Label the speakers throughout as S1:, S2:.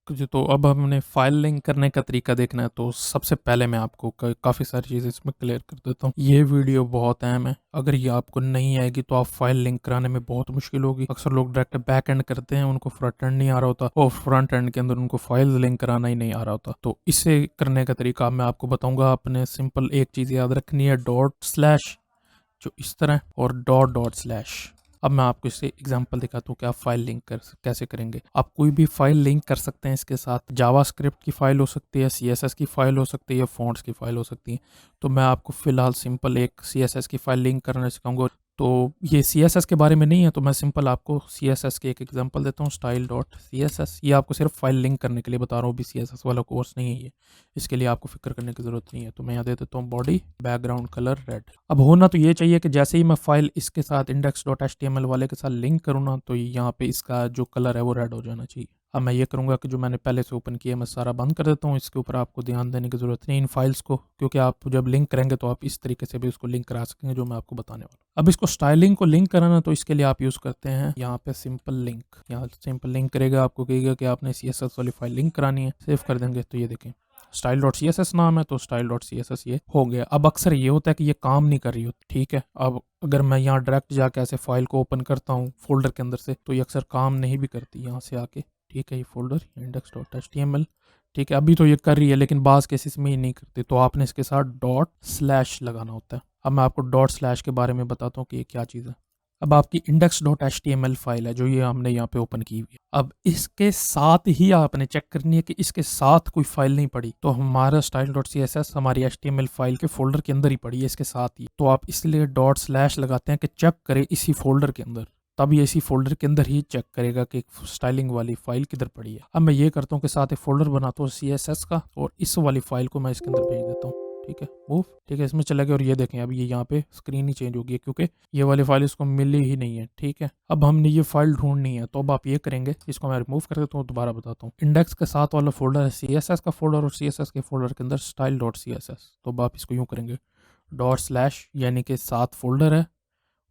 S1: तो अब हमने फाइल लिंक करने का तरीका देखना है। तो सबसे पहले मैं आपको काफ़ी सारी चीज़ें इसमें क्लियर कर देता हूँ। ये वीडियो बहुत अहम है, अगर ये आपको नहीं आएगी तो आप फाइल लिंक कराने में बहुत मुश्किल होगी। अक्सर लोग डायरेक्ट बैक एंड करते हैं, उनको फ्रंट एंड नहीं आ रहा होता और फ्रंट एंड के अंदर उनको फाइल लिंक कराना ही नहीं आ रहा होता। तो इसे करने का तरीका मैं आपको बताऊंगा। आपने सिंपल एक चीज़ याद रखनी है, डॉट स्लैश जो इस तरह और डॉट डॉट स्लैश। अब मैं आपको इससे एग्जांपल दिखाता हूँ कि आप फाइल लिंक कैसे करेंगे। आप कोई भी फाइल लिंक कर सकते हैं इसके साथ। जावास्क्रिप्ट की फाइल हो सकती है, सीएसएस की फाइल हो सकती है, फॉन्ट्स की फाइल हो सकती है। तो मैं आपको फिलहाल सिंपल एक सीएसएस की फाइल लिंक करना सिखाऊंगा। तो ये सीएसएस के बारे में नहीं है, तो मैं सिंपल आपको सीएसएस के एक एग्जांपल देता हूँ, स्टाइल डॉट सीएसएस। ये आपको सिर्फ फाइल लिंक करने के लिए बता रहा हूँ, भी सीएसएस वाला कोर्स नहीं है ये, इसके लिए आपको फिक्र करने की ज़रूरत नहीं है। तो मैं यहाँ दे देता हूँ बॉडी बैकग्राउंड कलर रेड। अब होना तो ये चाहिए कि जैसे ही मैं फाइल इसके साथ index.html वाले के साथ लिंक करूँ ना, तो यहाँ पे इसका जो कलर है वो रेड हो जाना चाहिए। अब मैं ये करूँगा कि जो मैंने पहले से ओपन किया मैं सारा बंद कर देता हूँ। इसके ऊपर आपको ध्यान देने की ज़रूरत नहीं इन फाइल्स को, क्योंकि आप जब लिंक करेंगे तो आप इस तरीके से भी उसको लिंक करा सकेंगे जो मैं आपको बताने वाला हूँ। अब इसको स्टाइलिंग को लिंक कराना, तो इसके लिए आप यूज़ करते हैं यहाँ पे सिंपल लिंक। यहाँ सिंपल लिंक करेगा, आपको कहेगा कि आपने CSS वाली फाइल लिंक करानी है। सेव कर देंगे तो ये देखें style dot C S S नाम है, तो style dot C S S ये हो गया। अब अक्सर ये होता है कि ये काम नहीं कर रही होती, ठीक है। अब अगर मैं यहाँ डायरेक्ट जाके ऐसे फाइल को ओपन करता हूँ फोल्डर के अंदर से, तो ये अक्सर काम नहीं भी करती यहाँ से आके, ठीक है। ये फोल्डर index.html, ठीक है, अभी तो ये कर रही है, लेकिन बाज़ केसेस में ये नहीं करती। तो आपने इसके साथ डॉट स्लैश लगाना होता है। अब मैं आपको डॉट स्लैश के बारे में बताता हूँ कि ये क्या चीज़ है। अब आपकी index.html फाइल है जो ये हमने यहाँ पे ओपन की हुई है। अब इसके साथ ही आपने चेक करनी है कि इसके साथ कोई फाइल नहीं पड़ी। तो हमारा style.css हमारी HTML फाइल के फोल्डर के अंदर ही पड़ी है इसके साथ ही। तो आप इसलिए डॉट स्लैश लगाते हैं कि चेक करे इसी फोल्डर के अंदर, तब ये इसी फोल्डर के अंदर ही चेक करेगा कि स्टाइलिंग वाली फाइल किधर पड़ी है। अब मैं ये करता हूँ कि साथ एक फोल्डर बनाता हूँ CSS का, और इस वाली फाइल को मैं इसके अंदर भेज देता हूँ, ठीक है। मूव, ठीक है, इसमें चला गया। और ये देखें अब ये यहाँ पे स्क्रीन ही चेंज होगी क्योंकि ये वाली फाइल इसको मिली ही नहीं है, ठीक है। अब हमने ये फाइल ढूंढनी है, तो अब आप ये करेंगे, इसको मैं रिमूव कर देता हूँ, दोबारा बताता हूँ। इंडेक्स के साथ वाला फोल्डर है CSS का फोल्डर, और CSS के फोल्डर के अंदर style.css। तो अब आप इसको यूँ करेंगे, डॉट स्लैश यानी कि साथ फोल्डर है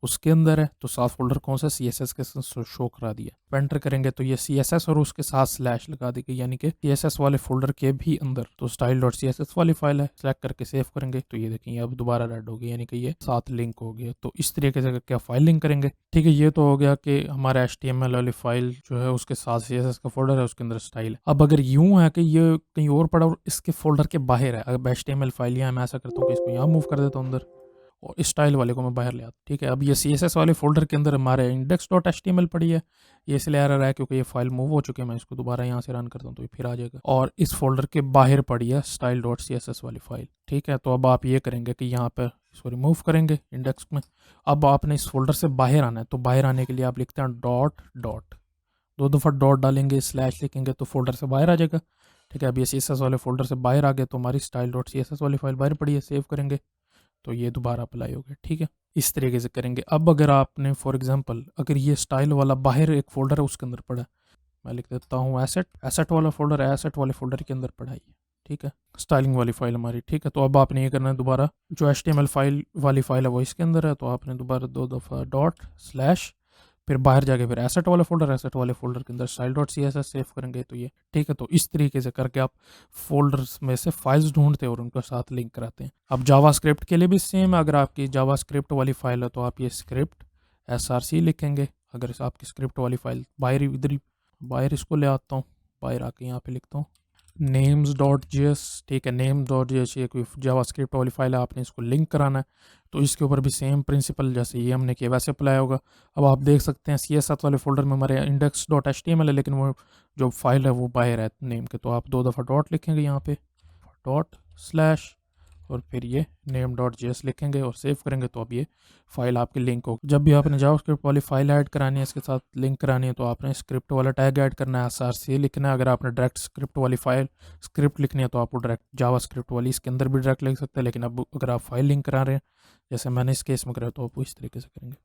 S1: उसके अंदर है, तो साथ फोल्डर कौन सा, CSS के साथ शो करा दिया। एंटर करेंगे तो ये CSS और उसके साथ स्लैश लगा देगी, यानी कि CSS वाले फोल्डर के भी अंदर। तो style.css वाली फाइल है, सेलेक्ट करके सेव करेंगे तो ये देखेंगे अब दोबारा रेड हो गई, यानी कि ये साथ लिंक हो गया। तो इस तरीके से क्या फाइल लिंक करेंगे, ठीक है। ये तो हो गया कि हमारा HTML वाली फाइल जो है उसके साथ CSS का फोल्डर है, उसके अंदर स्टाइल है। अब अगर यूं है कि ये कहीं और पड़ा और इसके फोल्डर के बाहर है, अब HTML फाइल यहाँ मैं ऐसा करता हूँ कि इसको यहाँ मूव कर देता हूँ अंदर, और इस स्टाइल वाले को मैं बाहर ले आता, ठीक है। अब ये CSS वाले फोल्डर के अंदर हमारे index.html पड़ी है, ये इसलिए एरर है क्योंकि ये फाइल मूव हो चुकी है। मैं इसको दोबारा यहाँ से रन करता हूँ तो ये फिर आ जाएगा। और इस फोल्डर के बाहर पड़ी है style.css वाली फाइल, ठीक है। तो अब आप ये करेंगे कि यहाँ पर इसको रिमूव करेंगे इंडेक्स में। अब आपने इस फोल्डर से बाहर आना है, तो बाहर आने के लिए आप लिखते हैं डॉट डॉट, 2 दफ़ा डॉट डालेंगे, स्लैश लिखेंगे तो फोल्डर से बाहर आ जाएगा, ठीक है। अब ये CSS वाले फोल्डर से बाहर आ गए, तो हमारी style.css वाली फाइल बाहर पड़ी है। सेव करेंगे तो ये दोबारा अप्लाई हो गया, ठीक है। इस तरीके से करेंगे। अब अगर आपने फॉर एग्जांपल अगर ये स्टाइल वाला बाहर एक फोल्डर है उसके अंदर पड़ा है, मैं लिख देता हूँ एसेट वाला फोल्डर है, एसेट वाले फोल्डर के अंदर पड़ा है ये, ठीक है, स्टाइलिंग वाली फाइल हमारी, ठीक है। तो अब आपने ये करना है, दोबारा जो HTML फाइल वाली फाइल है वो इसके अंदर है, तो आपने दोबारा 2 दफ़ा डॉट स्लैश, फिर बाहर जाके फिर एसेट वाले फोल्डर के अंदर style.css सेव करेंगे तो ये, ठीक है। तो इस तरीके से करके आप फोल्डर्स में से फाइल्स ढूंढते हैं और उनके साथ लिंक कराते हैं। अब जावास्क्रिप्ट के लिए भी सेम है। अगर आपकी जावास्क्रिप्ट वाली फाइल है तो आप ये स्क्रिप्ट src लिखेंगे। अगर आपकी स्क्रिप्ट वाली फाइल बाहर इधर ही, बाहर इसको ले आता हूँ, बाहर आके यहाँ पे लिखता हूँ names.js, ठीक है। names.js ये कोई जावास्क्रिप्ट वाली फाइल है, आपने इसको लिंक कराना है, तो इसके ऊपर भी सेम प्रिंसिपल जैसे ये हमने किया वैसे अप्लाई होगा। अब आप देख सकते हैं CSS वाले फोल्डर में हमारे index.html है, लेकिन वो जो फाइल है वो बाहर है नेम के, तो आप 2 दफ़ा डॉट लिखेंगे यहाँ पे, डॉट स्लैश, और फिर ये name.js लिखेंगे और सेव करेंगे तो अब ये फाइल आपकी लिंक हो। जब भी आपने जावास्क्रिप्ट वाली फाइल ऐड करानी है, इसके साथ लिंक करानी है, तो आपने स्क्रिप्ट वाला टैग ऐड करना है, src लिखना है। अगर आपने डायरेक्ट स्क्रिप्ट वाली फाइल स्क्रिप्ट लिखनी है तो आपको डायरेक्ट जावास्क्रिप्ट वाली इसके अंदर भी डायरेक्ट लिख सकते हैं, लेकिन अब अगर आप फाइल लिंक करा रहे हैं जैसे मैंने इस केस में करा तो आप इस तरीके से करेंगे।